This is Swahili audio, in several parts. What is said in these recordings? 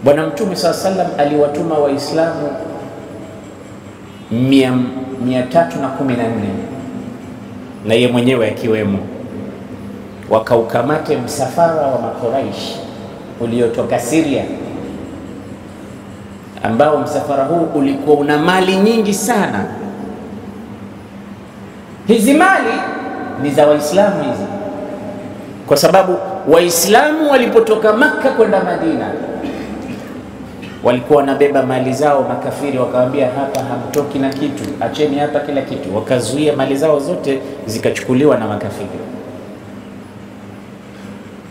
Bwana Mtume SAW aliwatuma Waislamu 314 na yeye mwenyewe akiwemo, wakaukamate msafara wa Makuraish uliotoka Syria, ambao msafara huu ulikuwa una mali nyingi sana. Hizi mali ni za Waislamu hizi, kwa sababu Waislamu walipotoka Makka kwenda Madina walikuwa wanabeba mali zao. Makafiri wakawaambia, hapa hamtoki na kitu, acheni hapa kila kitu. Wakazuia mali zao zote, zikachukuliwa na makafiri.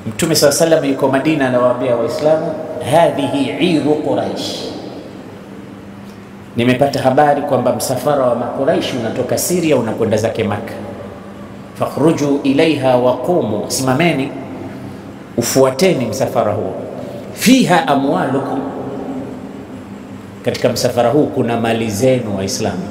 Mtume SAW yuko Madina, anawaambia Waislamu, hadhihi iru Quraish, nimepata habari kwamba msafara wa Makuraish unatoka Syria unakwenda zake Makka, fakhruju ilaiha waqumu, simameni ufuateni msafara huo. Fiha amwalukum, katika msafara huu kuna mali zenu Waislamu.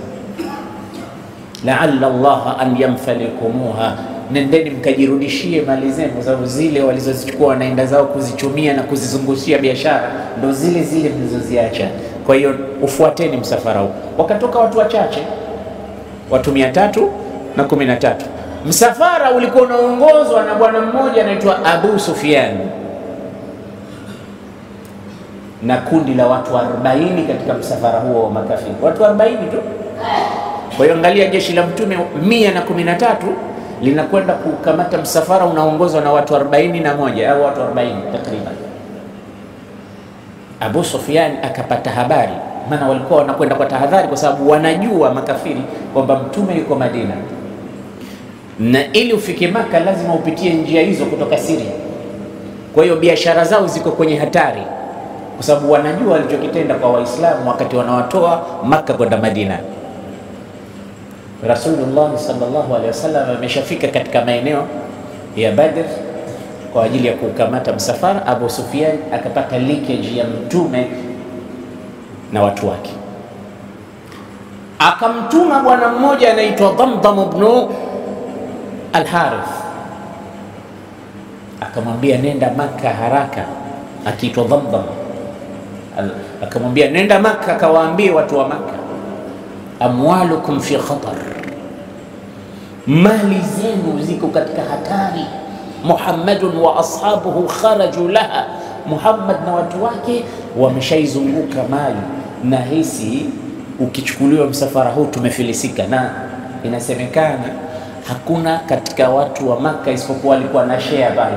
La'alla Allah an yamfalikumuha, nendeni mkajirudishie mali zenu, kwa sababu zile walizozichukua wanaenda zao kuzichumia na kuzizungushia biashara, ndo zile zile mlizoziacha. Kwa hiyo ufuateni msafara huu. Wakatoka watu wachache, watu 313. Msafara ulikuwa unaongozwa na bwana mmoja anaitwa Abu Sufyan na kundi la watu 40 katika msafara huo wa makafiri, watu 40 tu. Kwa hiyo angalia, jeshi la Mtume 113 linakwenda kukamata msafara unaongozwa na watu 41 au watu 40 takriban. Abu Sufyan akapata habari, maana walikuwa wanakwenda kwa tahadhari, kwa sababu wanajua makafiri kwamba Mtume yuko Madina, na ili ufike Maka lazima upitie njia hizo kutoka Syria. Kwa hiyo biashara zao ziko kwenye hatari, kwa sababu wanajua walichokitenda kwa Waislamu wakati wanawatoa Maka kwenda Madina. Rasulullah sallallahu alaihi wasallam ameshafika katika maeneo ya Badr kwa ajili ya kukamata msafara. Abu Sufyan akapata leakage ya Mtume na watu wake, akamtuma bwana mmoja anaitwa Damdam ibn al-Harith, akamwambia nenda Maka haraka. Akiitwa Damdam akamwambia nenda Maka, akawaambie watu wa Maka, amwalukum fi khatar, mali zenu ziko katika hatari. Muhammadun wa ashabuhu kharaju laha, Muhammad na watu wake wameshaizunguka mali, na hisi ukichukuliwa msafara huu tumefilisika. Na inasemekana hakuna katika watu wa Maka isipokuwa alikuwa na share pale,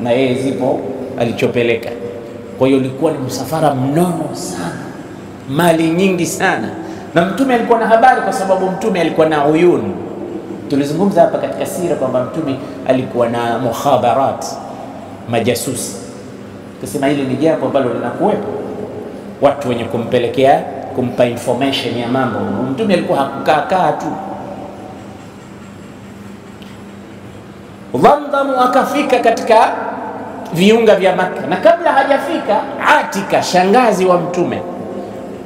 na yeye zipo alichopeleka. Kwa hiyo ulikuwa ni msafara mnono sana, mali nyingi sana, na Mtume alikuwa na habari, kwa sababu Mtume alikuwa na uyun. Tulizungumza hapa katika sira kwamba Mtume alikuwa na mukhabarat, majasusi. Kusema hili ni jambo ambalo linakuwepo, watu wenye kumpelekea, kumpa information ya mambo. Mtume alikuwa hakukaa tu. Damdam akafika katika viunga vya Maka, na kabla hajafika, Atika shangazi wa Mtume,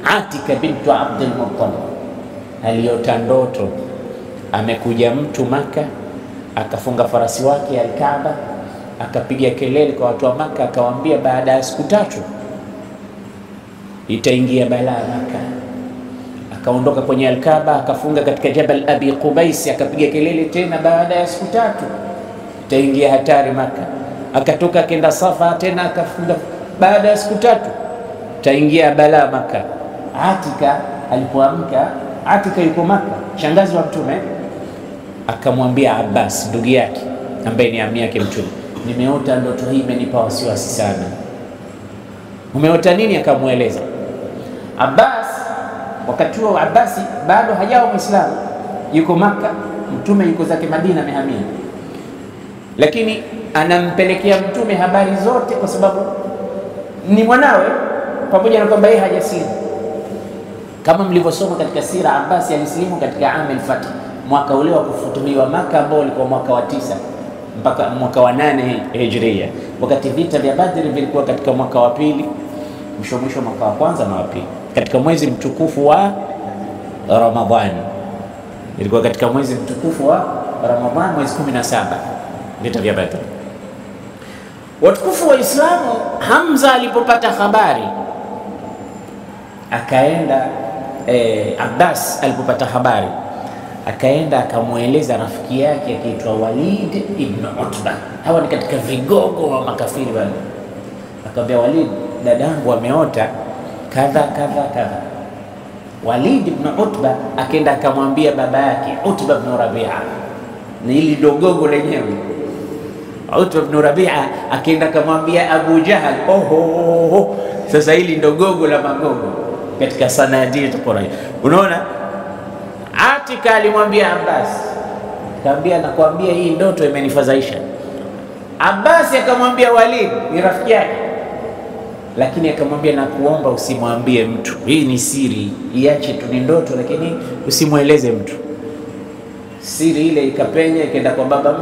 Atika bintu Abdul Muttalib, aliota ndoto amekuja mtu Maka, akafunga farasi wake Al-Kaaba, akapiga kelele kwa watu wa Maka, akawaambia baada ya siku 3 itaingia balaa Maka. Akaondoka kwenye Al-Kaaba, akafunga katika Jabal Abi Qubais, akapiga kelele tena, baada ya siku 3 itaingia hatari Maka. Akatoka kenda Safa tena, akafunga, baada ya siku 3 itaingia balaa Maka. Atika alipoamka, Atika yuko Maka, shangazi wa Mtume, akamwambia Abbas ndugu yake ambaye ni ami yake Mtume, nimeota ndoto hii imenipa wasiwasi sana. Umeota nini? Akamueleza Abbas. Wakati huo Abbas bado hajawa Muislamu, yuko Maka, Mtume yuko zake Madina amehamia, lakini anampelekea Mtume habari zote kwa sababu ni mwanawe, pamoja na kwamba yeye hajasilimu. Kama mlivyosoma katika sira, Abbas alisilimu katika Aam al-Fath, mwaka ule wa kufutuliwa Maka, ambao ulikuwa mwaka wa 9 mpaka mwaka wa 8 Hijria, wakati vita vya Badr vilikuwa katika mwaka wa 2, mwisho mwaka wa 1 na wa 2, katika mwezi mtukufu wa Ramadhani. Ilikuwa katika mwezi mtukufu wa Ramadhani, mwezi 17, vita vya Badr. Watukufu wa Islamu, Hamza alipopata habari akaenda, Abbas alipopata habari akaenda akamweleza rafiki yake akiitwa Walid ibn Utba. Hawa ni katika vigogo wa makafiri wale. Akamwambia Walid, dadangu ameota kadha kadha kadha. Walid ibn Utba akaenda akamwambia baba yake Utba ibn Rabi'a, ni ili dogogo lenyewe. Utba ibn Rabi'a akaenda akamwambia Abu Jahal. Oho, sasa hili dogogo la magogo katika sanadid Quraysh. Unaona, Atika alimwambia Abbas, akamwambia nakwambia hii ndoto imenifadhaisha. Abbas akamwambia Walid, ni rafiki yake, lakini akamwambia nakuomba usimwambie mtu, hii ni siri, iache tu, ni ndoto, lakini usimweleze mtu. Siri ile ikapenya ikaenda kwa baba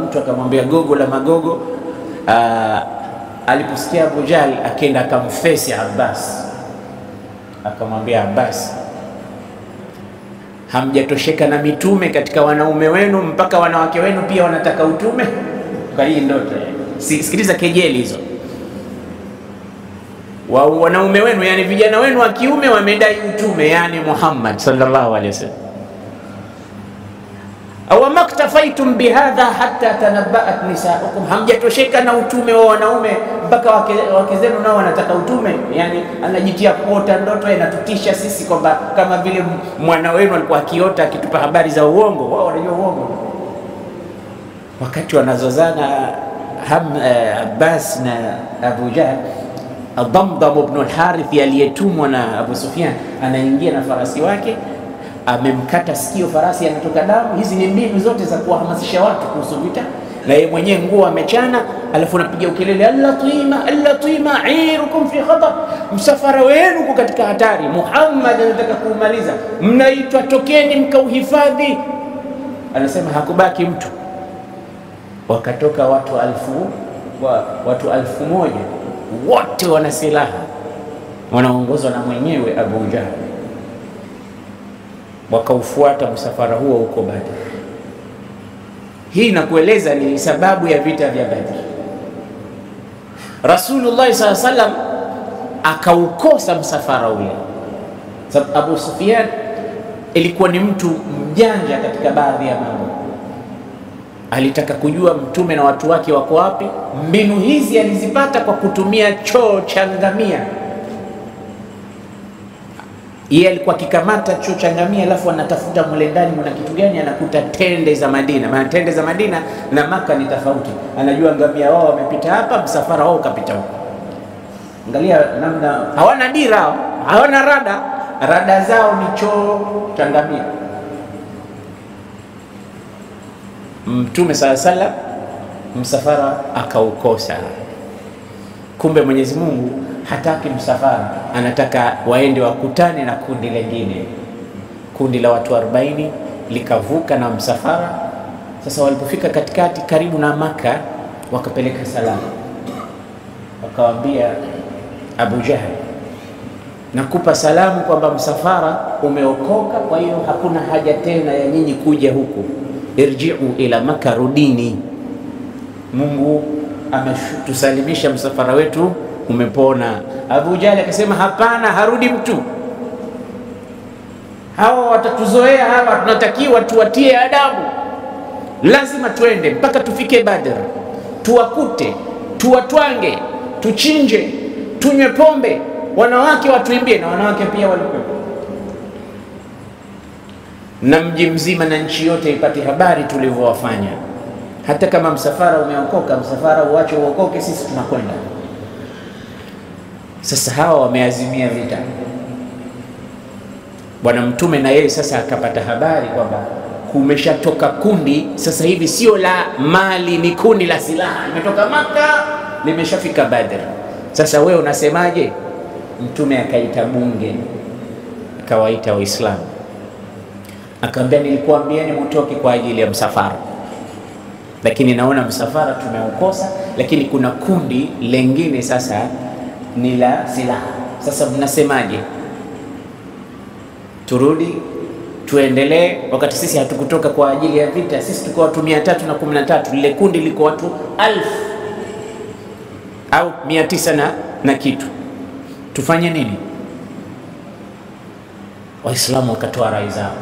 mtu akamwambia gogo la magogo. Aliposikia Abu Jahl akaenda akamfesi Abbas, akamwambia Abbas, hamjatosheka na mitume katika wanaume wenu mpaka wanawake wenu pia wanataka utume kwa hii ndoto. Sikiliza kejeli hizo. Wanaume wenu, yani vijana wenu wa kiume wamedai utume, yani Muhammad sallallahu alaihi wasallam. Aw maktafaitum bihadha hatta tanabbaat nisaukum, hamjatosheka na utume wa wanaume mpaka wake zenu nao wanataka utume. Yani anajitia kuota ndoto, inatutisha sisi kwamba kama vile mwana wenu alikuwa akiota akitupa habari za uongo, wao wanajua uongo. Wakati wanazozana Abbas na Abu Jahl, Damdam ibn al-Harith aliyetumwa na Abu Sufyan anaingia na farasi wake, amemkata sikio farasi, anatoka damu. Hizi ni mbinu zote za kuwahamasisha watu kuhusu vita, na yeye mwenyewe nguo amechana, alafu anapiga ukelele, alla tuima irukum fi khatar, msafara wenu uko katika hatari, Muhammad anataka kuumaliza, mnaitwa tokeni mkauhifadhi. Anasema hakubaki mtu. Wakatoka watu 1000 wote wana silaha, wanaongozwa na mwenyewe Abu Jahl. Wakaufuata msafara huo huko Badr. Hii nakueleza ni sababu ya vita vya Badr. Rasulullah sallallahu alaihi wasallam akaukosa msafara ule, sababu Abu Sufyan ilikuwa ni mtu mjanja katika baadhi ya mambo. Alitaka kujua mtume na watu wake wako wapi. Mbinu hizi alizipata kwa kutumia choo cha ngamia. Yeye alikuwa akikamata choo cha ngamia, alafu anatafuta mle ndani mna kitu gani, anakuta tende za Madina. Maana tende za Madina na Maka ni tofauti. Anajua ngamia wao wamepita hapa, msafara wao ukapita huko. Angalia namna hawana dira, hawana rada zao ni choo cha ngamia. Mtume sallallahu alaihi wasallam msafara akaukosa. Kumbe Mwenyezi Mungu hataki msafara, anataka waende wakutane na kundi lingine. Kundi la watu 40 likavuka na msafara. Sasa walipofika katikati karibu na Maka, wakapeleka salamu, wakawaambia Abu Jahl, nakupa salamu kwamba msafara umeokoka, kwa hiyo hakuna haja tena ya nyinyi kuja huku, irji'u ila Maka, rudini, Mungu ametusalimisha msafara wetu umepona. Abu Jahl akasema hapana, harudi mtu, hawa watatuzoea, hawa tunatakiwa tuwatie adabu, lazima tuende mpaka tufike Badr, tuwakute, tuwatwange, tuchinje, tunywe pombe, wanawake watuimbie. Na wanawake pia walikuwa, na mji mzima na nchi yote ipate habari tulivyowafanya. Hata kama msafara umeokoka, msafara uache uokoke, sisi tunakwenda. Sasa hawa wameazimia vita. Bwana Mtume na yeye sasa akapata habari kwamba kumeshatoka kundi sasa hivi, sio la mali, ni kundi la silaha, limetoka Maka limeshafika Badr. Sasa wewe unasemaje? Mtume akaita bunge, akawaita Waislamu, akamwambia nilikuambieni mtoke kwa ajili ya msafara, lakini naona msafara tumeukosa, lakini kuna kundi lengine sasa ni la silaha. Sasa mnasemaje? Turudi tuendelee, wakati sisi hatukutoka kwa ajili ya vita? Sisi tuko watu 313, lile kundi liko watu 1000. au 900 na kitu. Tufanye nini? Waislamu wakatoa rai zao.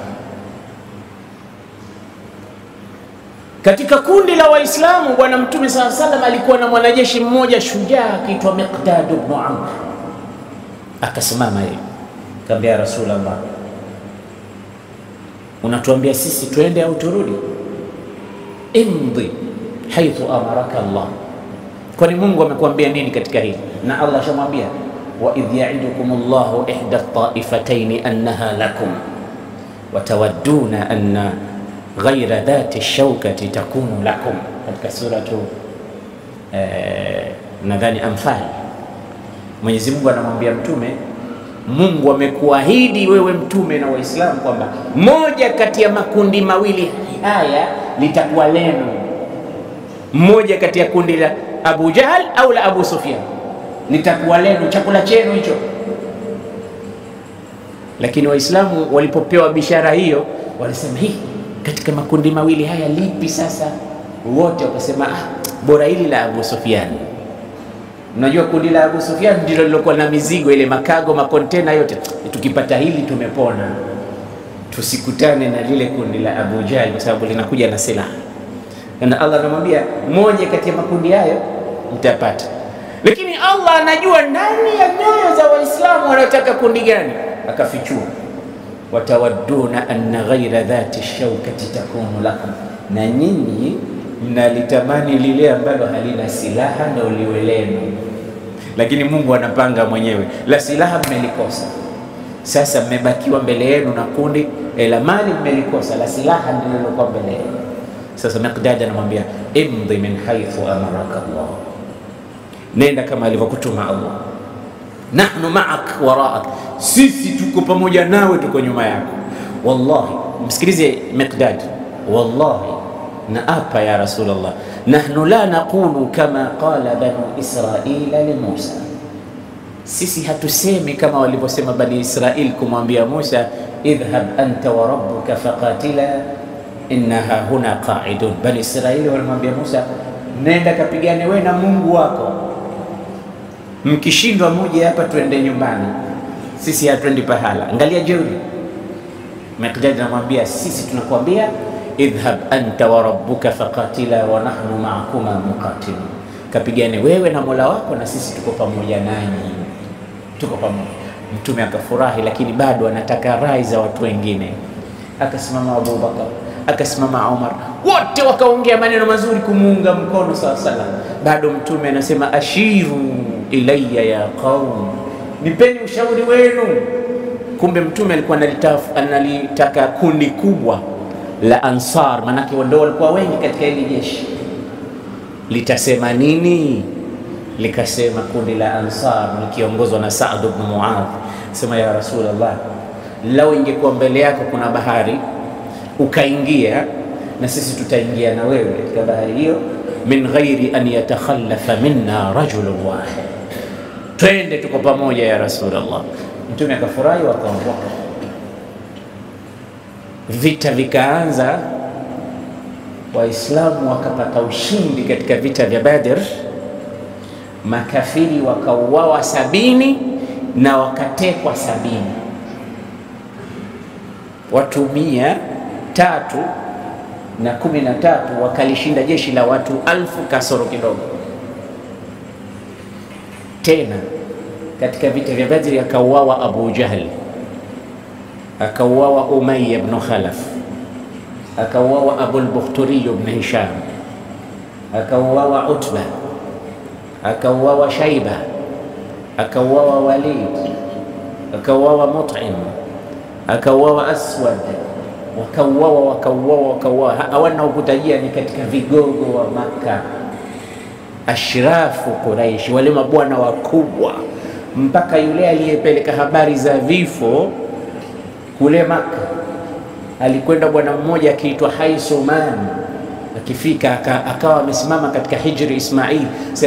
Katika kundi la Waislamu, Bwana Mtume SAW alikuwa na mwanajeshi mmoja shujaa akiitwa Miqdad ibn Amr. Akasimama yeye, akamwambia Rasulullah, unatuambia sisi twende au turudi? Imdi haithu amaraka Allah. Kwani Mungu amekwambia nini katika hili? Na Allah shamwambia, wa idh ya'idukumullahu ihda at-ta'ifatayn annaha lakum wa tawadduna anna ghayra dhati ash-shawkati takunu lakum, katika suratu nadhani Anfal. Mwenyezi Mungu anamwambia Mtume, Mungu amekuahidi wewe Mtume na Waislamu kwamba moja kati ya makundi mawili haya litakuwa lenu, moja kati ya kundi la Abu Jahl au la Abu Sufyan litakuwa lenu, chakula chenu hicho. Lakini Waislamu walipopewa bishara hiyo walisema, hii katika makundi mawili haya lipi sasa? Wote wakasema, bora hili la Abu Sufyan. Unajua kundi la Abu Sufyan ndilo lilokuwa na mizigo ile, makago, makontena yote. Tukipata hili tumepona, tusikutane na lile kundi la Abu Jahl kwa sababu linakuja na silaha. Na Allah anamwambia moja kati ya makundi hayo mtapata. Lakini Allah anajua ndani ya nyoyo za Waislamu wanataka kundi gani, akafichua, watawadduna anna ghayra dhati ash-shawkati takunu lakum, na nyinyi mnalitamani lile ambalo halina silaha ndio liwe lenu. Lakini Mungu anapanga mwenyewe, la silaha mmelikosa, sasa mmebakiwa mbele yenu na kundi la mali mmelikosa, la silaha ndilo lilokuwa mbele yenu. Sasa Miqdad anamwambia, imdi min haythu amaraka Allah, nenda kama alivyokutuma Allah, nahnu ma'ak wara'ak, sisi tuko pamoja nawe, tuko nyuma yako. Wallahi, msikilize Miqdad, wallahi na apa ya Rasulullah, nahnu la naqulu kama qala banu Israila li Musa, sisi hatusemi kama walivyosema Bani Israil kumwambia Musa, idhhab anta wa rabbuka faqatila innaha huna qa'idun. Bani Israili walimwambia Musa, nenda kapigane wewe na Mungu wako, mkishindwa muje hapa tuende nyumbani, sisi hatuendi pahala. Angalia jeuri. Miqdad anamwambia, sisi tunakuambia idhhab anta wa rabbuka faqatila wa nahnu ma'akuma muqatilun, kapigane wewe na Mola wako na sisi tuko pamoja nanyi, tuko pamoja. Mtume akafurahi, lakini bado anataka rai za watu wengine. Akasimama Abu Bakar, akasimama Umar, wote wakaongea maneno mazuri kumuunga mkono sawa sawa. Bado Mtume anasema, ashiru ilayya ya qaum, nipeni ushauri wenu. Kumbe Mtume alikuwa analitaka kundi kubwa la Ansar, manake ndio walikuwa wengi katika ile jeshi. Litasema nini? Likasema kundi la Ansar likiongozwa na Saad ibn Muadh, sema, ya Rasulullah, lau ingekuwa mbele yako kuna bahari ukaingia, na sisi tutaingia na wewe katika bahari hiyo, min ghairi an yatakhallafa minna rajulun wahid, twende tuko pamoja ya Rasulullah. Mtume akafurahi, wakaondoka. Vita vikaanza, Waislamu wakapata ushindi katika vita vya Badr. Makafiri wakauawa 70 na wakatekwa 70. Watu 313 wakalishinda jeshi la watu 1000 kasoro kidogo. Tena katika vita vya Badr akauawa Abu Jahl, akauawa Umayya ibn Khalaf, akauawa Abu al-Bukhturi ibn Hisham, akauawa Utba, akauawa Shaiba, akauawa Walid, akauawa Mut'im, akauawa Aswad, wakauawa. Hawana ukutajia ni katika vigogo wa Makkah, ashrafu Quraish, wale mabwana wakubwa, mpaka yule aliyepeleka habari za vifo kule Makkah alikwenda bwana mmoja akiitwa Haisuman. Akifika akawa amesimama katika hijri Ismail,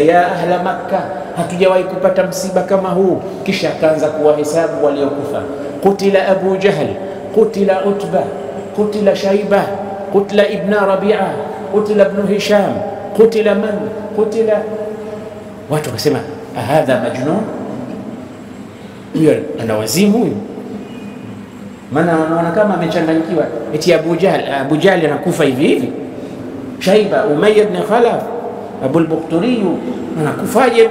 ya ahla Makkah, hatujawahi kupata msiba kama huu. Kisha akaanza kuwahesabu waliokufa, qutila Abu Jahl, qutila Utba, qutila Shaiba, qutila Ibn Rabi'a, qutila Ibn Hisham, qutila man, qutila Watu wakasema hadha majnun, huyo ana wazimu huyu. Maana wanaona kama amechanganyikiwa, eti Abu Jahl anakufa hivi hivi, Shaiba, Umayya ibn Khalaf, Abu al-Bukhturi anakufaje?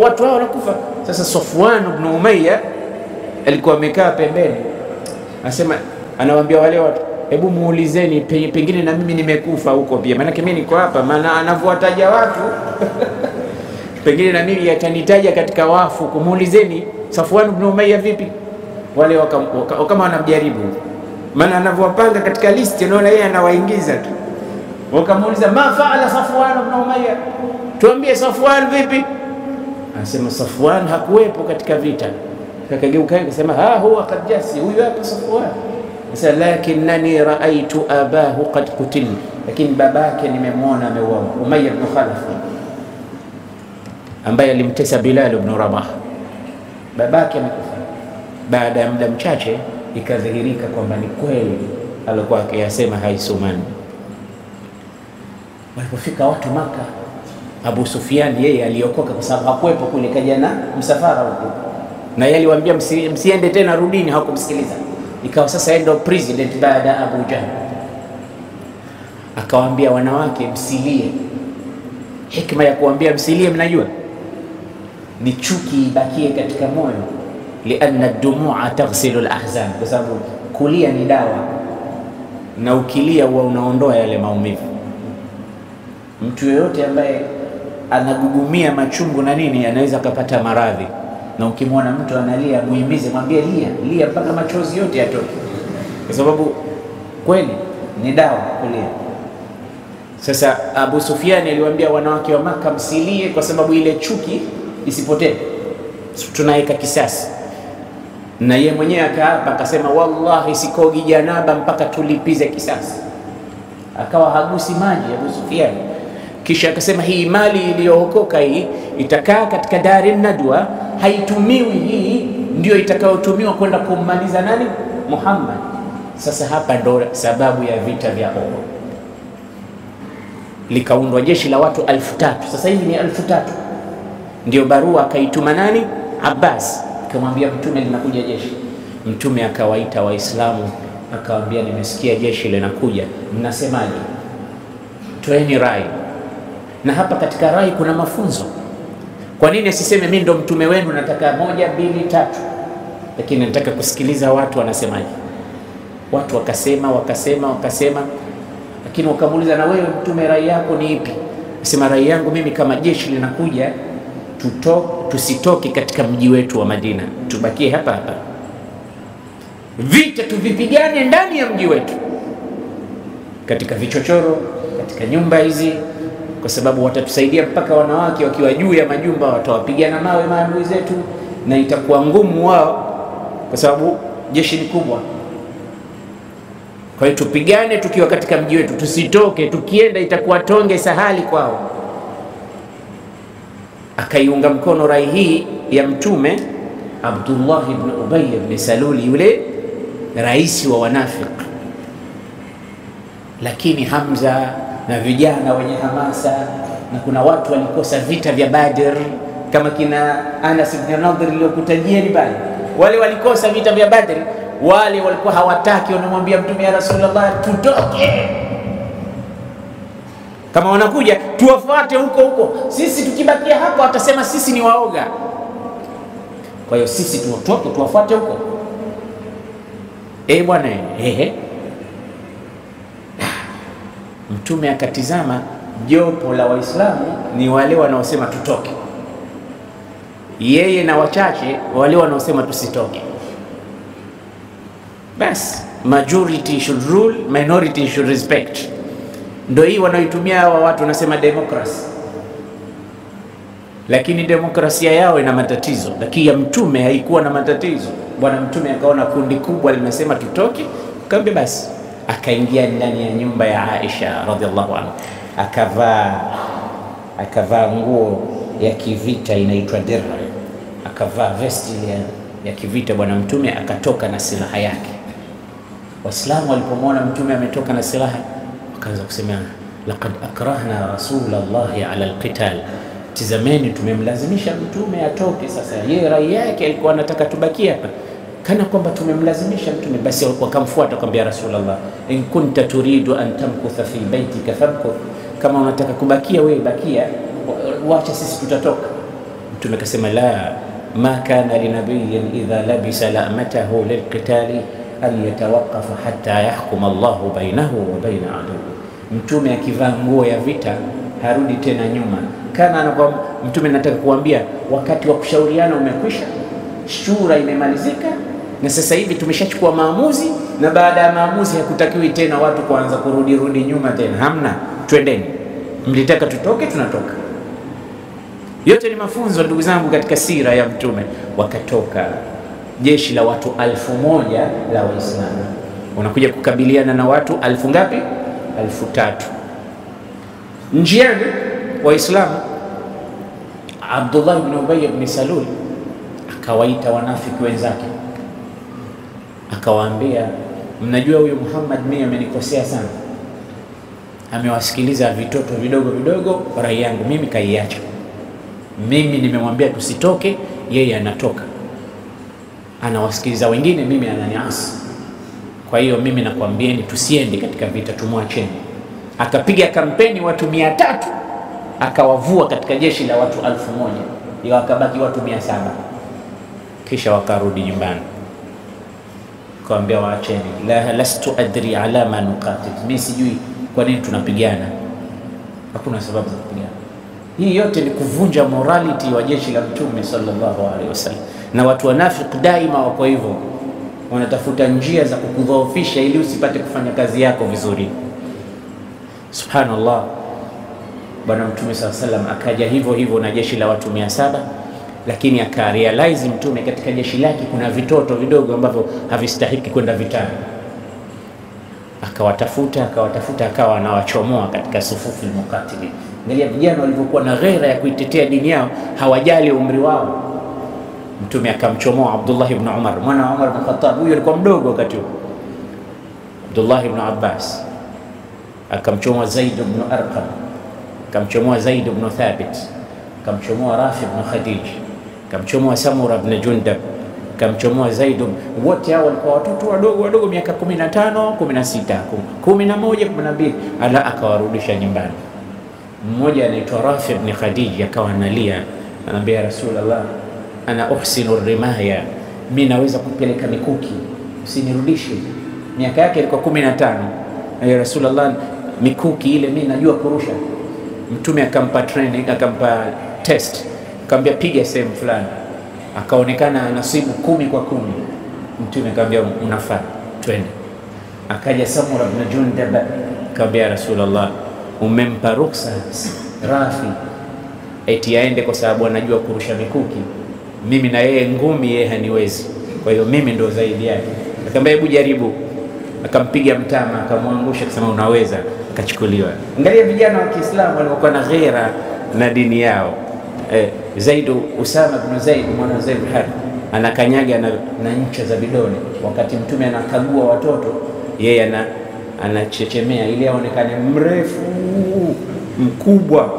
Watu hao wanakufa. Sasa Safwan ibn Umayya alikuwa amekaa pembeni, anasema, anawaambia wale watu, hebu muulizeni pengine na mimi nimekufa huko pia, maana mimi niko hapa. Maana anavyotaja watu pengine na mimi atanitaja katika wafu. Kumuulizeni Safwan ibn Umayya vipi? Wale kama wanamjaribu, maana anavyowapanga katika listi, unaona yeye anawaingiza tu. Wakamuuliza ma faala Safwan ibn Umayya, tuambie Safwan vipi? Anasema Safwan hakuwepo katika vita. Akageuka akasema huwa qad jasi, huyu hapa Safwan. Sasa lakinnani raaitu abahu qad qutil, lakini babake nimemwona ameuawa. Umayya ibn Khalaf ambaye alimtesa Bilal ibn Rabah, babake amekufa. Baada ya muda mchache ikadhihirika kwamba ni kweli alikuwa akiyasema haisumani. Walipofika watu Maka, Abu Sufyan yeye aliokoka kwa sababu hakuwepo kule, kaja na msafara huko, na yeye aliwaambia msiende tena, rudini. Hawakumsikiliza. Ikawa sasa yeye ndio president baada ya Abu Jahl. Akawaambia wanawake msilie. Hikma ya kuambia msilie mnajua? Ni chuki ibakie katika moyo, lianna ad-dumu'a taghsilu al-ahzan, kwa sababu kulia ni dawa, na ukilia huwa unaondoa yale maumivu. Mtu yeyote ambaye anagugumia machungu na nini anaweza kupata maradhi, na ukimwona mtu analia muhimize, mwambie lia mpaka machozi yote yatoke, kwa sababu kweli ni dawa kulia. Sasa Abu Sufyan aliwaambia wanawake wa Maka msilie, kwa sababu ile chuki isipotee, tunaweka kisasi. Na yeye mwenyewe akaapa akasema, wallahi sikogi janaba mpaka tulipize kisasi. Akawa hagusi maji Abu Sufyan. Kisha akasema hii mali iliyookoka hii itakaa katika dari nadwa, haitumiwi, hii ndio itakayotumiwa kwenda kummaliza nani? Muhammad. Sasa hapa ndo sababu ya vita vya Uhud. Likaundwa jeshi la watu 3000. Sasa hivi ni 3000. Ndio barua akaituma nani? Abbas, akamwambia Mtume linakuja jeshi. Mtume akawaita Waislamu akawaambia, nimesikia jeshi linakuja, mnasemaje? Toeni rai. Na hapa katika rai kuna mafunzo. Kwa nini asiseme mimi ndo mtume wenu, nataka 1 2 3, lakini nataka kusikiliza watu wanasemaje? Watu wakasema, lakini wakamuuliza, na wewe mtume rai yako ni ipi? Sema rai yangu mimi, kama jeshi linakuja tusitoke katika mji wetu wa Madina, tubakie hapa hapa, vita tuvipigane ndani ya mji wetu, katika vichochoro, katika nyumba hizi, kwa sababu watatusaidia. Mpaka wanawake wakiwa juu ya majumba watawapigana mawe maadui zetu, na itakuwa ngumu wao, kwa sababu jeshi ni kubwa. Kwa hiyo tupigane tukiwa katika mji wetu, tusitoke, tukienda itakuwa tonge sahali kwao. Akaiunga mkono rai hii ya Mtume Abdullah ibn Ubay ibn Salul, yule rais wa wanafiki. Lakini Hamza na vijana wenye hamasa, na kuna watu walikosa vita vya Badr kama kina Anas ibn Nadir niliyokutajieni pale, wale walikosa vita vya Badr. Wale walikuwa hawataki, wanamwambia Mtume, ya Rasulullah, tutoke, kama wanakuja tuwafuate huko huko, sisi tukibakia hapo atasema sisi ni waoga. Kwa hiyo sisi tutoke tuwafuate huko. Bwana Mtume akatizama jopo la Waislamu ni wale wanaosema tutoke, yeye na wachache wale wanaosema tusitoke. Bas, majority should rule, minority should respect. Ndio hii wanaoitumia hawa watu, wanasema democracy. Lakini demokrasia yao ina matatizo, lakini ya Mtume haikuwa na matatizo. Bwana Mtume akaona kundi kubwa linasema tutoke, akamwambia basi. Akaingia ndani ya nyumba ya Aisha radhiallahu anha, akavaa nguo ya kivita inaitwa dirra, akavaa vesti ya kivita. Bwana Mtume akatoka na silaha yake. Waislamu walipomwona Mtume ametoka na silaha, wakaanza kusema laqad akrahna rasulallahi ala alqital tizameni, tumemlazimisha mtume atoke. Sasa yeye rai yake alikuwa anataka tubakie hapa, kana kwamba tumemlazimisha mtume. Basi wakamfuata akamwambia Rasulullah, in kunta turidu an tamkutha fi baitika famkuth, kama unataka kubakia wewe bakia, wacha sisi tutatoka. Mtume akasema la ma kana linabiyyin idha labisa la'matahu lilqitali an yatawaqqafa hatta yahkuma Allahu bainahu wa baina aduwwi. Mtume akivaa nguo ya vita harudi tena nyuma. Kana anakuwa mtume anataka kuambia wakati wa kushauriana umekwisha, shura imemalizika, na sasa hivi tumeshachukua maamuzi, na baada ya maamuzi hakutakiwi tena watu kuanza kurudi nyuma tena. Hamna, twendeni, mlitaka tutoke, tunatoka. Yote ni mafunzo ndugu zangu katika sira ya mtume. Wakatoka jeshi la watu 1000 la Waislamu, unakuja kukabiliana na watu 1000 ngapi? 3000. Njiani Waislamu, Abdullah ibn Ubay ibn Salul akawaita wanafiki wenzake, akawaambia, mnajua huyu Muhammad mimi amenikosea sana, amewasikiliza vitoto vidogo vidogo rai yangu, mimi kaiacha. Mimi nimemwambia tusitoke, yeye anatoka, anawasikiliza wengine, mimi ananiasi. Kwa hiyo mimi nakwambieni tusiende katika vita, tumwacheni. Akapiga kampeni watu 300, akawavua katika jeshi la watu 1000, ndio wakabaki watu 700. Kisha wakarudi nyumbani, kaambia waacheni. La lastu adri ala ma nuqatil, mimi sijui kwa nini tunapigana, hakuna sababu za kupigana. Hii yote ni kuvunja morality wa jeshi la Mtume sallallahu alaihi wasallam. Na watu wanafiki daima wako hivyo, wanatafuta njia za kukudhoofisha ili usipate kufanya kazi yako vizuri. Subhanallah, Bwana Mtume sallallahu alaihi wasallam akaja hivyo na jeshi la watu 700, lakini akarealize Mtume katika jeshi lake kuna vitoto vidogo ambavyo havistahiki kwenda vitani. Akawatafuta, akawa anawachomoa katika sufufu al-muqatilin. Angalia vijana walivyokuwa na ghera ya kuitetea dini yao, hawajali umri wao. Mtume akamchomoa Abdullah ibn Umar, mwana wa Umar ibn Khattab, huyo alikuwa mdogo wakati huo. Abdullah ibn Abbas akamchomoa Zaid ibn Arqam, akamchomoa Zaid ibn Thabit, akamchomoa Rafi ibn Khadij, akamchomoa Samura ibn Jundab, akamchomoa Zaid. Wote hao walikuwa watoto wadogo miaka 15, 16, 11, 12, ala akawarudisha nyumbani. Mmoja anaitwa Rafi ibn Khadij akawa analia, anambia Rasulullah, ana uhsinu rimaya, mimi naweza kupeleka mikuki, usinirudishe. Miaka yake ilikuwa 15. Ya Rasulullah, mikuki ile mimi najua kurusha. Mtume akampa training, akampa test, akamwambia piga sehemu fulani, akaonekana nasibu 10 kwa 10. Mtume akamwambia unafaa, twende. Akaja Samura ibn Jundab, akamwambia Rasulullah, umempa ruksa Rafi eti aende kwa sababu anajua kurusha mikuki, mimi na yeye ngumi yeye haniwezi, kwa hiyo mimi ndo zaidi yake. Akamwambia hebu jaribu, akampiga mtama, akamwangusha, akasema unaweza, akachukuliwa. Angalia vijana wa Kiislamu walikuwa na ghera na dini yao. Usama ibn Zaid, mwana Zaid Harb, anakanyaga na ncha za vidole, wakati Mtume anakagua watoto, yeye anachechemea ili aonekane mrefu mkubwa,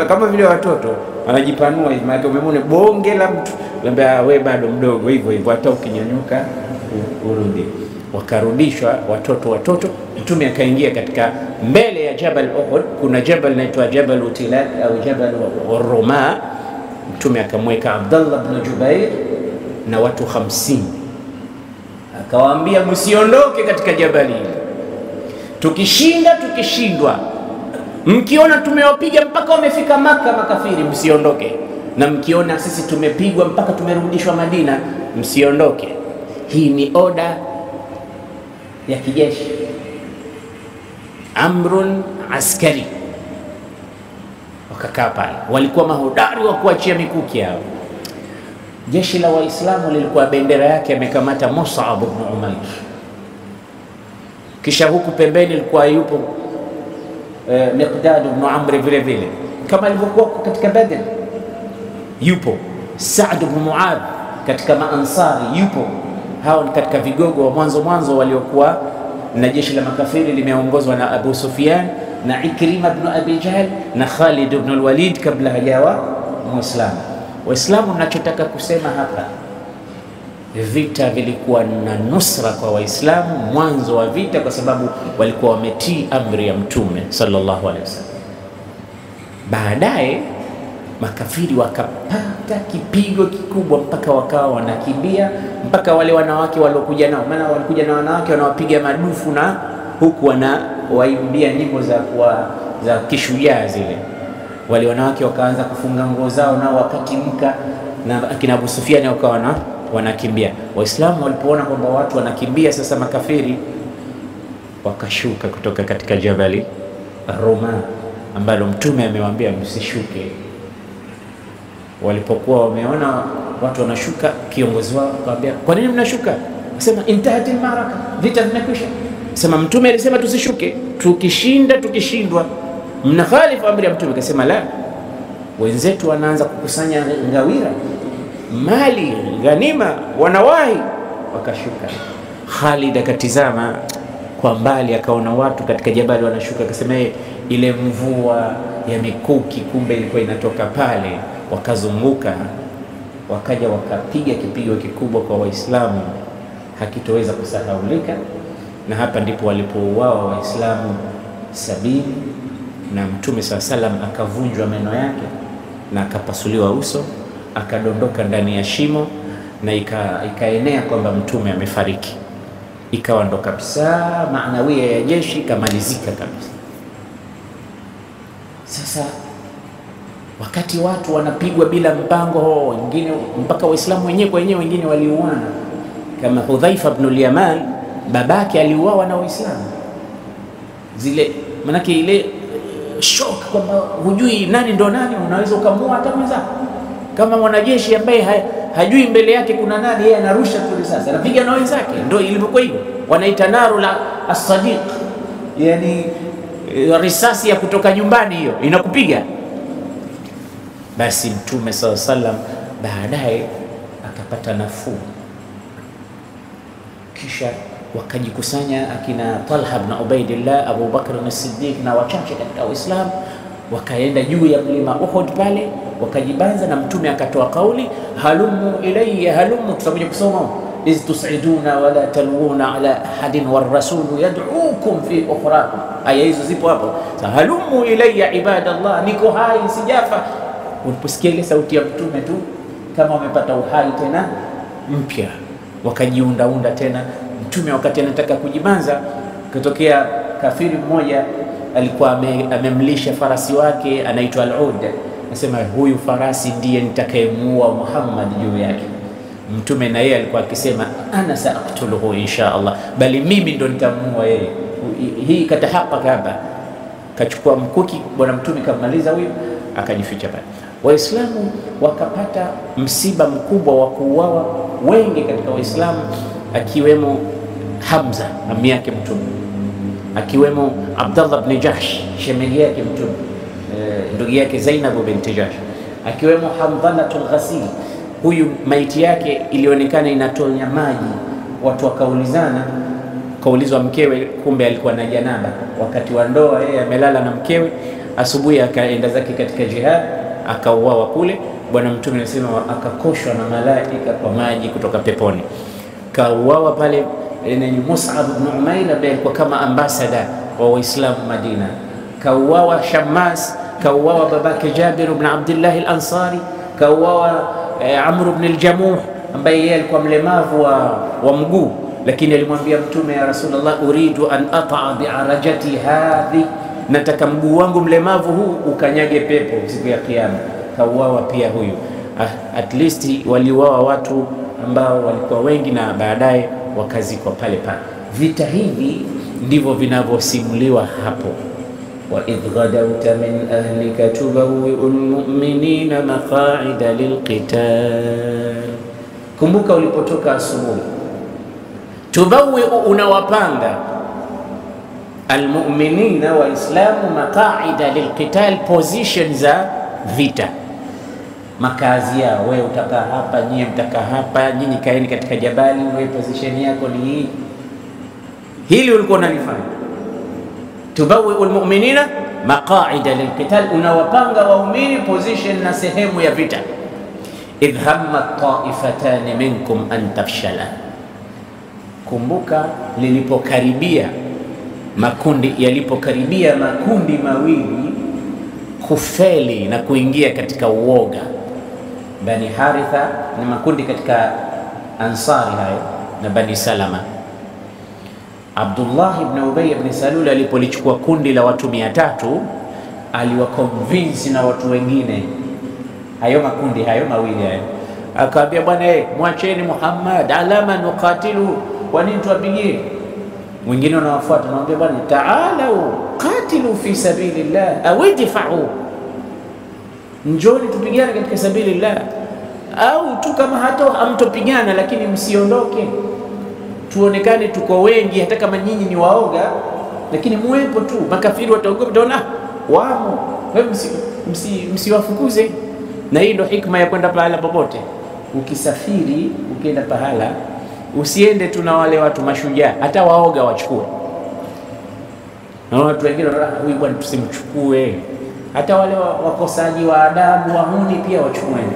kama vile watoto anajipanua hivi. Maana umemwona bonge la mtu, anambia wewe bado mdogo, hivyo hata ukinyanyuka urudi. Wakarudishwa watoto. Mtume akaingia katika mbele ya Jabal Uhud. Kuna jabal linaitwa Jabal Utilat au Jabal Ruma. Mtume akamweka Abdullah ibn Jubair na watu 50, akawaambia msiondoke katika jabali hili, tukishindwa, mkiona tumewapiga mpaka wamefika Maka makafiri, msiondoke, na mkiona sisi tumepigwa mpaka tumerudishwa Madina, msiondoke. Hii ni oda ya kijeshi, amrun askari. Wakakaa pale, walikuwa mahodari wa kuachia mikuki yao. Jeshi la Waislamu lilikuwa bendera yake amekamata Mus'ab ibn Umair, kisha huku pembeni ilikuwa yupo Miqdad ibn Amr vile kama ilivyokuwa katika Badr. Yupo Sa'd ibn Mu'adh katika Maansari, yupo. Hao ni katika vigogo wa mwanzo waliokuwa na jeshi la makafiri limeongozwa na Abu Sufyan na Ikrima ibn Abi Jahl na Khalid ibn al-Walid kabla hajawa Muislamu. Waislamu, ninachotaka kusema hapa, vita vilikuwa na nusra kwa Waislamu mwanzo wa vita, kwa sababu walikuwa wametii amri ya Mtume sallallahu alaihi wasallam. Baadaye makafiri wakapata kipigo kikubwa mpaka wakawa wanakimbia, mpaka wale wanawake waliokuja nao, maana walikuja na wanawake wanawapiga madufu na huku wanawaimbia nyimbo za kishujaa zile. Wale wanawake wakaanza kufunga nguo zao nao wakatimka, na akina Abu Sufyan wakawa wanakimbia. Waislamu walipoona kwamba watu wanakimbia, sasa makafiri wakashuka kutoka katika Jabali Roma ambalo Mtume amewaambia msishuke. Walipokuwa wameona watu wanashuka, kiongozi wao akamwambia, kwa nini mnashuka? Akasema intahatil maraka, vita vimekwisha. Sema Mtume alisema tusishuke, tukishinda tukishindwa mnakhalifu amri ya Mtume. Akasema la, wenzetu wanaanza kukusanya ngawira, mali, ghanima, wanawahi. Wakashuka. Khalid akatizama kwa mbali, akaona watu katika jabali wanashuka, akasema ile mvua ya mikuki kumbe ilikuwa inatoka pale. Wakazunguka, wakaja wakapiga kipigo kikubwa kwa Waislamu, hakitoweza kusahaulika. Na hapa ndipo walipouawa Waislamu 70, na Mtume SAW akavunjwa meno yake na akapasuliwa uso, akadondoka ndani ya shimo, na ikaenea kwamba Mtume amefariki. Ikawa ndo kabisa maanawia ya jeshi kamalizika kabisa. Sasa wakati watu wanapigwa bila mpango, wengine mpaka Waislamu wenyewe kwa wenyewe, wengine waliuana, kama Hudhaifa ibn al-Yaman, babake aliuawa na Waislamu. Zile manake ile shock kwamba hujui nani ndo nani, unaweza ukamua hata mwenzako. Kama mwanajeshi ambaye hajui mbele yake kuna nani, yeye anarusha tu risasi, anapiga na wenzake. Ndio ilivyokuwa hivyo, wanaita naru la as-sadiq, yani risasi ya kutoka nyumbani, hiyo inakupiga. Basi Mtume SAW baadaye akapata nafuu, kisha wakajikusanya akina Talha ibn Ubaidillah, Abu Bakr as-Siddiq na wachache katika Uislamu, wakaenda juu ya mlima Uhud pale, wakajibanza, na Mtume akatoa kauli, halumu ilayya, halumu, tutakuja kusoma, iz tus'iduna wala talwuna ala ahadin war rasulu yad'ukum fi ukhrakum. Aya hizo zipo hapo. Halumu ilayya ibadallah, niko hai sijafa. Uliposikia ile sauti ya Mtume tu kama wamepata uhai tena mpya, wakajiunda tena. Mtume wakati anataka kujibanza, kutokea kafiri mmoja alikuwa amemlisha farasi wake anaitwa Al-Ud. Anasema huyu farasi ndiye nitakayemuua Muhammad juu yake. Mtume na yeye alikuwa akisema ana saqtuluhu insha Allah, bali mimi ndo nitamuua yeye. Hii katahaqqa hapa. Kachukua mkuki bwana Mtume, kamaliza huyo, akajificha pale. Waislamu wakapata msiba mkubwa wa kuuawa wengi katika Waislamu, akiwemo Hamza ami yake Mtume, akiwemo Abdullah ibn Jahsh shemeji yake Mtume, ndugu yake Zainab binti Jahsh, akiwemo Hamdanatul Ghasil. Huyu maiti yake ilionekana inatonya maji, watu wakaulizana, kaulizwa mkewe, kumbe alikuwa na janaba wakati wa ndoa, yeye amelala na mkewe. Asubuhi akaenda zake katika jihad, akauawa kule. Bwana Mtume anasema akakoshwa na malaika kwa maji kutoka peponi. Kauawa pale ni Mus'ab ibn Umair ambaye alikuwa kama ambassador wa Waislamu Madina. Kauawa Shammas, kauawa babake Jabir ibn Abdullah al-Ansari, kauawa Amr ibn al-Jamuh ambaye yeye alikuwa mlemavu wa mguu, lakini alimwambia Mtume, ya Rasulullah, uridu an ata'a bi'arajati hadhi, nataka mguu wangu mlemavu huu ukanyage pepo siku ya Kiyama. Kauawa pia huyu. At least waliuawa watu ambao walikuwa wengi, na baadaye wakazikwa pale pale. Vita hivi ndivyo vinavyosimuliwa hapo. wa idh ghadawta min ahlika tubawwi'ul mu'minina maqa'ida lilqital. Kumbuka ulipotoka asubuhi, tubawwi'u, unawapanga, almu'minina, waislamu, maqa'ida lilqital, position za vita, makazi yao. Wewe utakaa hapa, nyinyi mtakaa hapa, nyinyi kaeni katika jabali, wewe position yako ni hii. Hili ulikuwa unalifanya. Tubawwi'ul mu'minina maqa'ida lilqital, unawapanga waumini position na sehemu ya vita. Idh hamma ta'ifatani minkum an tafshala, kumbuka yalipokaribia makundi mawili kufeli na kuingia katika uoga. Bani Haritha ni makundi katika Ansari hayo na Bani Salama. Abdullah ibn Ubay ibn Salul alipolichukua kundi la watu 300 aliwaconvince na watu wengine hayo makundi hayo mawili hayo, akaambia bwana, mwacheni Muhammad, alama nuqatilu, kwa nini tuwapigie? Mwingine wanawafuata, anamwambia bwana, ta'alu qatilu fi sabilillah aw idfa'u, njoni tupigane katika sabilillah, au tu kama hata hamtopigana lakini msiondoke, tuonekane tuko wengi, hata kama nyinyi ni waoga lakini muwepo tu. Makafiri wataogopa, utaona wamo, wewe msiwafukuze. Na hii ndio hikma ya kwenda pahala popote. Ukisafiri ukienda pahala, usiende tu na wale watu mashujaa, hata waoga wachukue. Na watu wengine huyu bwana tusimchukue, hata wale wakosaji wa adabu, wahuni pia wachukueni.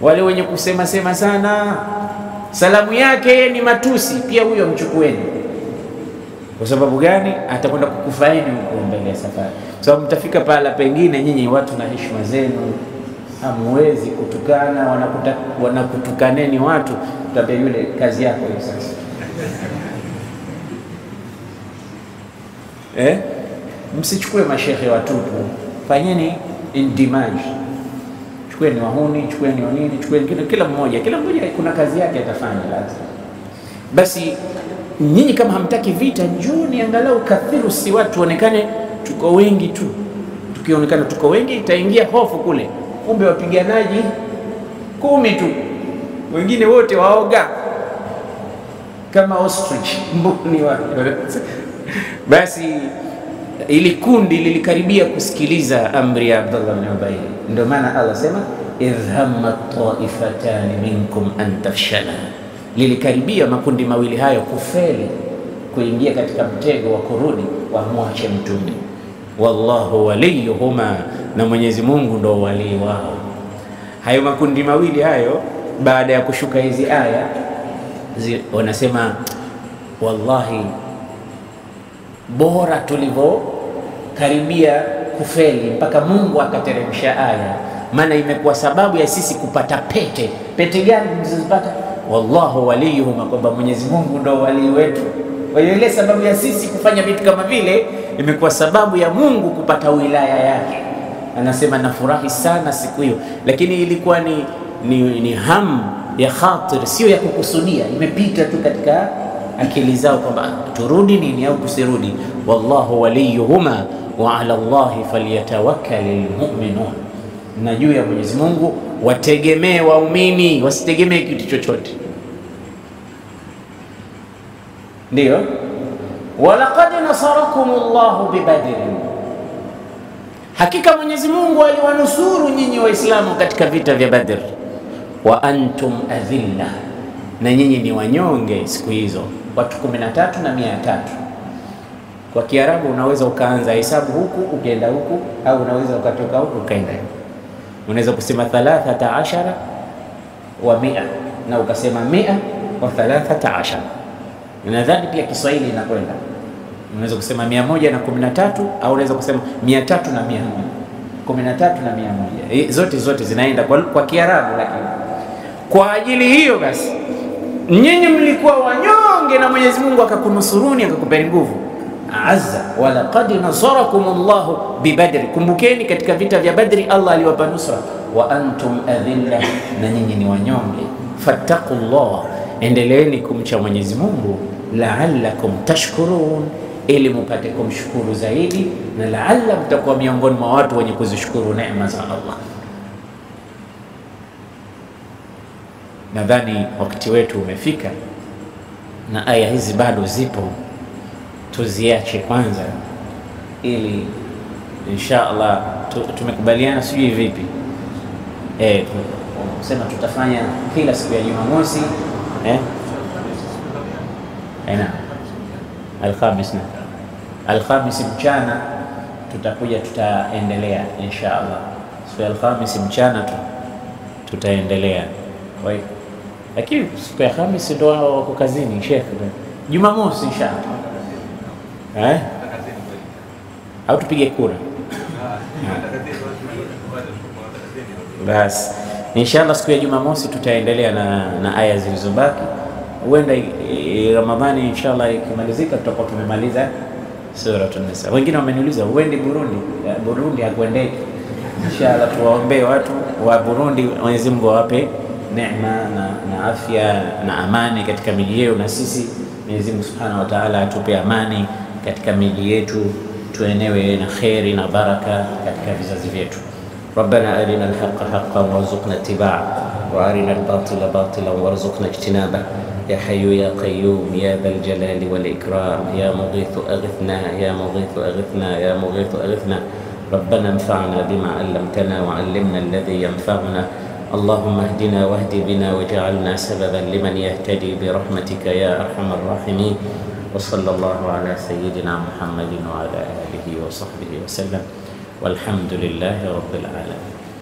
Wale wenye kusema sema sana, salamu yake ni matusi, pia huyo mchukueni. Kwa sababu gani? Atakwenda kukufaini huko mbele ya safari. Kwa sababu mtafika pahala pengine nyinyi watu na heshima zenu hamwezi kutukana, wanakutukaneni watu, tabia yule kazi yako hiyo sasa. Msichukue mashehe watupu, fanyeni indimaj. Chukueni wahuni, chukueni wanini, chukueni kila mmoja kuna kazi yake atafanya lazima. Basi nyinyi kama hamtaki vita, njoni angalau kathiru, si watu onekane tuko wengi tu. Tukionekana tuko wengi itaingia hofu kule, kumbe wapiganaji 10 tu, wengine wote waoga kama ostrich, mbuni wao. Basi ili kundi lilikaribia kusikiliza amri ya Abdullah bin Ubay. Ndio maana Allah sema idh hamma ta'ifatani minkum an tafshala, lilikaribia makundi mawili hayo kufeli, kuingia katika mtego wa kurudi, wamwache mtume. Wallahu waliyuhuma, na Mwenyezi Mungu ndo wali wao. Hayo makundi mawili hayo, baada ya kushuka hizi aya, wanasema wallahi, bora tulivyokaribia kufeli mpaka Mungu akateremsha aya, maana imekuwa sababu ya sisi kupata pete. Pete gani mzizipata? Wallahu waliyuhuma, kwamba Mwenyezi Mungu ndo wali wetu. Kwa hiyo ile sababu ya sisi kufanya vitu kama vile imekuwa sababu ya Mungu kupata wilaya yake. Anasema nafurahi sana siku hiyo, lakini ilikuwa ni ham ya khatir, sio ya kukusudia, imepita tu katika akili zao kwamba turudi nini au tusirudi. Wallahu waliyuhuma wa ala Allahi falyatawakkalul mu'minun, na juu ya Mwenyezi Mungu wategemee waumini, wasitegemee kitu chochote. Ndio walaqad nasarakumullahu bibadrin, hakika Mwenyezi Mungu aliwanusuru nyinyi Waislamu katika vita vya Badr. Wa antum adhilla, na nyinyi ni wanyonge siku hizo, watu 13 na 300. Kwa Kiarabu unaweza ukaanza hesabu huku ukienda huku, au unaweza ukatoka huku ukaenda. Unaweza kusema 13 wa 100 na ukasema 100 wa 13. Nadhani pia Kiswahili inakwenda. Unaweza kusema 113 au unaweza kusema 300 na 100. 13 na 100. Zote zinaenda kwa Kiarabu, lakini kwa ajili hiyo basi nyinyi mlikuwa wanyonge na Mwenyezi Mungu akakunusuruni, akakupeni nguvu. Azza wa laqad nasarakumullahu bibadri, kumbukeni katika vita vya Badri Allah aliwapa nusra. Wa antum adhilla, na nyinyi ni wanyonge. Fattaqullah, endeleeni kumcha Mwenyezi Mungu. La'allakum tashkurun, ili mpate kumshukuru zaidi, na la'alla mtakuwa miongoni mwa watu wenye kuzishukuru neema za Allah. Nadhani wakati wetu umefika, na aya hizi bado zipo, tuziache kwanza, ili insha Allah tumekubaliana, sijui vipi kusema tutafanya kila siku ya Jumamosi na Alhamis, Alhamisi mchana tutakuja, tutaendelea inshallah. Siku ya Alhamisi mchana tutaendelea. Kwa hiyo lakini siku ya Alhamisi ndo wako kazini Sheikh. Jumamosi inshallah au tupige kura basi. Inshallah siku ya Jumamosi tutaendelea na aya zilizobaki. Huenda Ramadhani inshallah ikimalizika tutakuwa tumemaliza Suratul Nisa. Wengine wameniuliza uende Burundi. Burundi hakuendeki. Inshallah tuwaombee watu wa Burundi, Mwenyezi Mungu awape neema na afya na amani katika miji yao, na sisi Mwenyezi Mungu Subhanahu wa Ta'ala atupe amani katika miji yetu, tuenewe na khairi na baraka katika vizazi vyetu. ربنا أرنا الحق حقا وارزقنا اتباعه وأرنا الباطل باطلا وارزقنا اجتنابه يا حي يا قيوم يا ذا الجلال والإكرام يا مغيث أغثنا يا مغيث أغثنا يا مغيث أغثنا. ربنا انفعنا بما علمتنا وعلمنا الذي ينفعنا. اللهم اهدنا واهد بنا واجعلنا سببا لمن يهتدي برحمتك يا أرحم الراحمين. وصلى الله على سيدنا محمد وعلى آله وصحبه وسلم والحمد لله رب العالمين.